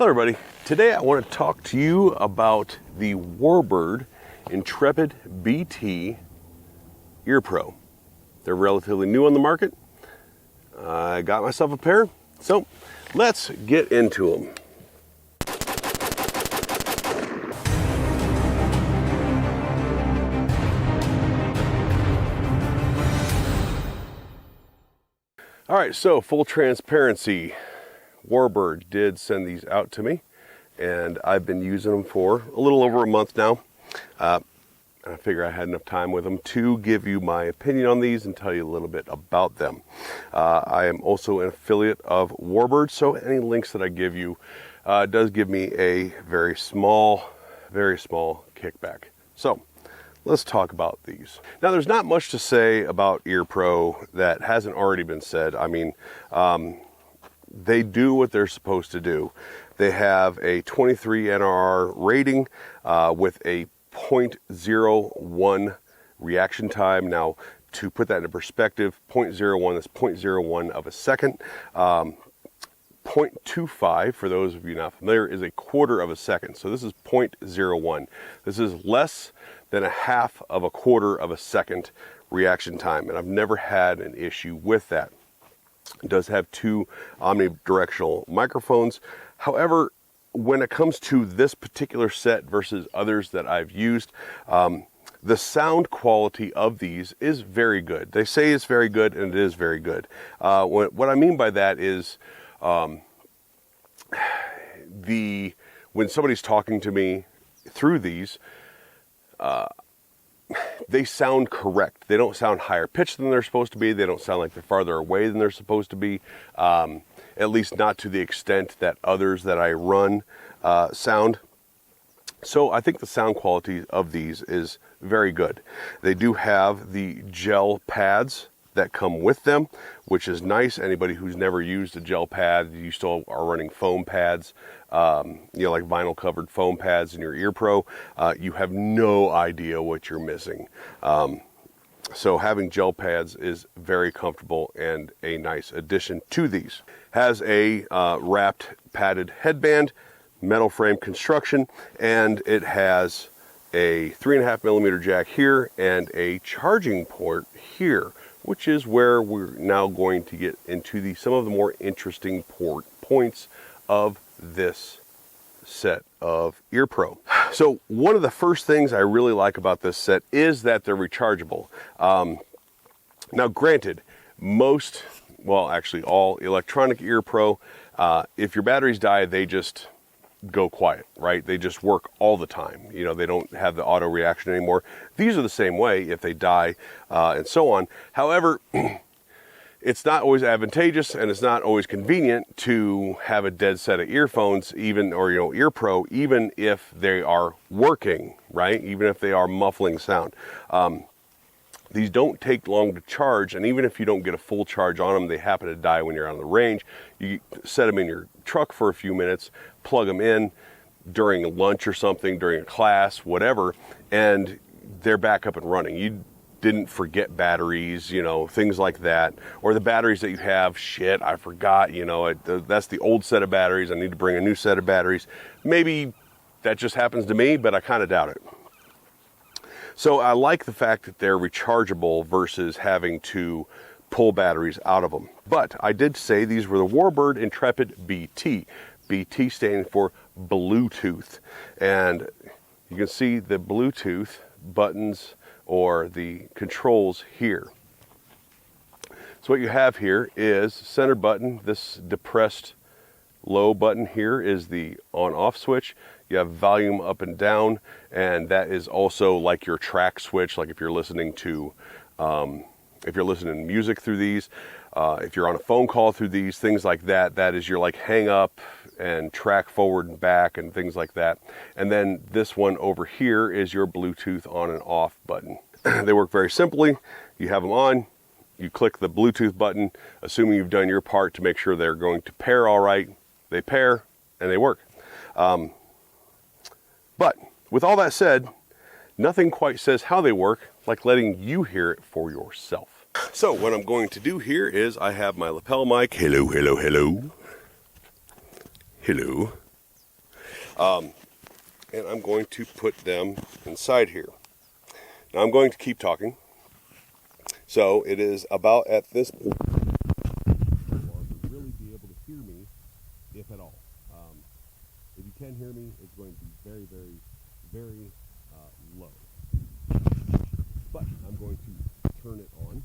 Hello everybody. Today I want to talk to you about the WarBird Intrepid BT Ear Pro. They're relatively new on the market. I got myself a pair, so let's get into them. All right, so full transparency. WarBird did send these out to me, and I've been using them for a little over a month now. I figure I had enough time with them to give you my opinion on these and tell you a little bit about them. I am also an affiliate of WarBird, so any links that I give you does give me a very small kickback. So let's talk about these. Now, there's not much to say about Ear Pro that hasn't already been said. I mean, they do what they're supposed to do. They have a 23 NRR rating with a 0.01 reaction time. Now, to put that into perspective, 0.01 is 0.01 of a second. 0.25, for those of you not familiar, is a quarter of a second. So this is 0.01. This is less than a half of a quarter of a second reaction time, and I've never had an issue with that. It does have two omnidirectional microphones. However, when it comes to this particular set versus others that I've used, the sound quality of these is very good. They say it's very good, and it is very good. What I mean by that is when somebody's talking to me through these, they sound correct. They don't sound higher pitched than they're supposed to be. They don't sound like they're farther away than they're supposed to be, at least not to the extent that others that I run sound. So I think the sound quality of these is very good. They do have the gel pads that come with them, which is nice. Anybody who's never used a gel pad, you still are running foam pads, like vinyl covered foam pads in your Ear Pro, you have no idea what you're missing. So having gel pads is very comfortable and a nice addition to these. Has a wrapped padded headband, metal frame construction, and it has a 3.5 millimeter jack here and a charging port here, which is where we're now going to get into some of the more interesting points of this set of Ear Pro. So one of the first things I really like about this set is that they're rechargeable. Now granted, all electronic Ear Pro, if your batteries die, they just go quiet, right? They just work all the time. They don't have the auto reaction anymore. These are the same way if they die and so on. However, it's not always advantageous and it's not always convenient to have a dead set of earphones, Ear Pro, even if they are working, right? Even if they are muffling sound. These don't take long to charge, and even if you don't get a full charge on them, they happen to die when you're on the range. You set them in your truck for a few minutes, plug them in during lunch or something, during a class, whatever, and they're back up and running. You didn't forget batteries, things like that. Or the batteries that you have, shit, I forgot, that's the old set of batteries. I need to bring a new set of batteries. Maybe that just happens to me, but I kind of doubt it. So I like the fact that they're rechargeable versus having to pull batteries out of them. But I did say these were the WarBird Intrepid BT. BT standing for Bluetooth. And you can see the Bluetooth buttons or the controls here. So what you have here is center button. This depressed low button here is the on-off switch. You have volume up and down, and that is also like your track switch, like if you're listening to music through these, if you're on a phone call through these, things like that. That is your hang up and track forward and back and things like that. And then this one over here is your Bluetooth on and off button. They work very simply. You have them on, you click the Bluetooth button, assuming you've done your part to make sure they're going to pair all right. They pair and they work. But with all that said, nothing quite says how they work like letting you hear it for yourself. So what I'm going to do here is I have my lapel mic. Hello, hello, hello. Hello. And I'm going to put them inside here. Now I'm going to keep talking. So it is about at this point to really be able to hear me, if at all. If you can hear me, it's going to be very, very, very low. But I'm going to turn it on.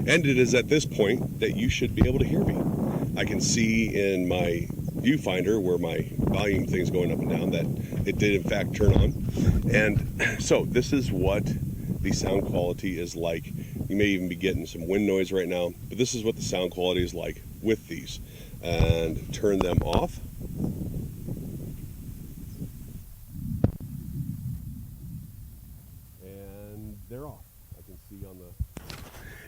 And it is at this point that you should be able to hear me. I can see in my viewfinder where my volume thing's going up and down that it did in fact turn on. And so this is what the sound quality is like. You may even be getting some wind noise right now, but this is what the sound quality is like with these. And turn them off. And they're off. I can see on the...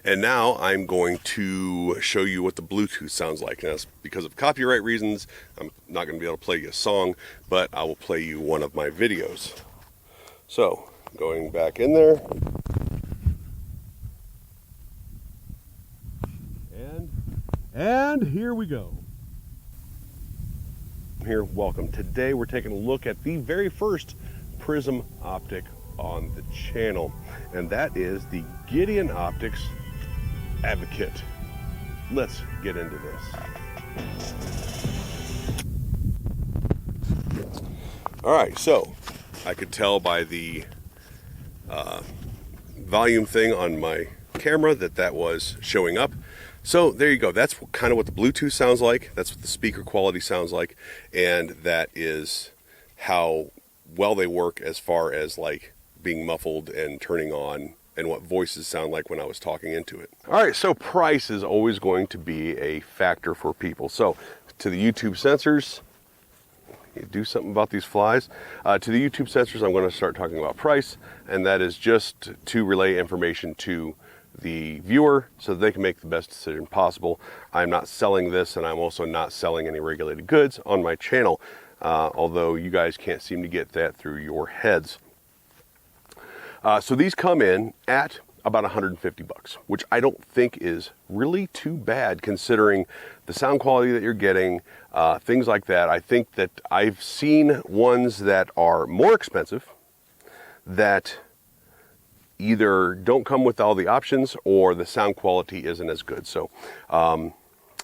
And now I'm going to show you what the Bluetooth sounds like. Now, because of copyright reasons, I'm not going to be able to play you a song, but I will play you one of my videos. So, going back in there. And here we go. Here, welcome. Today we're taking a look at the very first prism optic on the channel, and that is the Gideon Optics Advocate. Let's get into this. All right, so I could tell by the volume thing on my camera that was showing up. So there you go. That's kind of what the Bluetooth sounds like. That's what the speaker quality sounds like, and that is how well they work as far as like being muffled and turning on, and what voices sound like when I was talking into it. All right, so price is always going to be a factor for people. So to the YouTube sensors, you do something about these flies. To the YouTube sensors, I'm going to start talking about price, and that is just to relay information to the viewer so that they can make the best decision possible. I'm not selling this, and I'm also not selling any regulated goods on my channel, although you guys can't seem to get that through your heads. So these come in at about 150 bucks, which I don't think is really too bad considering the sound quality that you're getting, things like that. I think that I've seen ones that are more expensive that either don't come with all the options or the sound quality isn't as good. So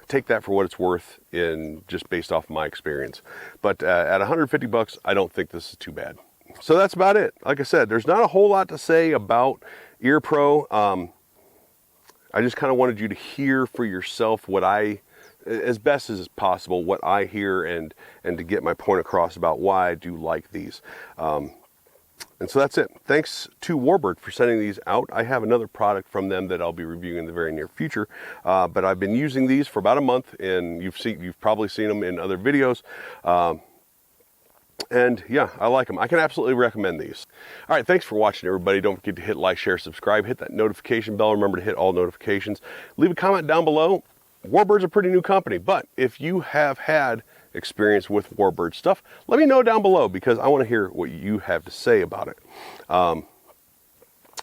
take that for what it's worth in just based off my experience. But at 150 bucks, I don't think this is too bad. So that's about it. Like I said, there's not a whole lot to say about EarPro. I just kind of wanted you to hear for yourself what as best as possible, what I hear, and to get my point across about why I do like these. And so that's it. Thanks to WarBird for sending these out. I have another product from them that I'll be reviewing in the very near future. But I've been using these for about a month, and you've probably seen them in other videos. And yeah, I like them. I can absolutely recommend these. All right, thanks for watching, everybody. Don't forget to hit like, share, subscribe, hit that notification bell. Remember to hit all notifications. Leave a comment down below. WarBird's a pretty new company, but if you have had experience with WarBird stuff, let me know down below, because I want to hear what you have to say about it.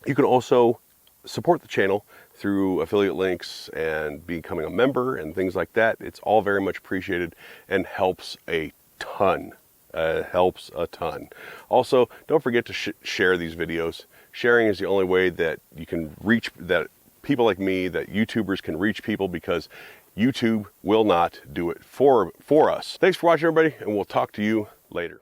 You can also support the channel through affiliate links and becoming a member and things like that. It's all very much appreciated and helps a ton. Helps a ton. Also, don't forget to share these videos. Sharing is the only way that you can reach, that people like me, that YouTubers can reach people, because YouTube will not do it for us. Thanks for watching, everybody, and we'll talk to you later.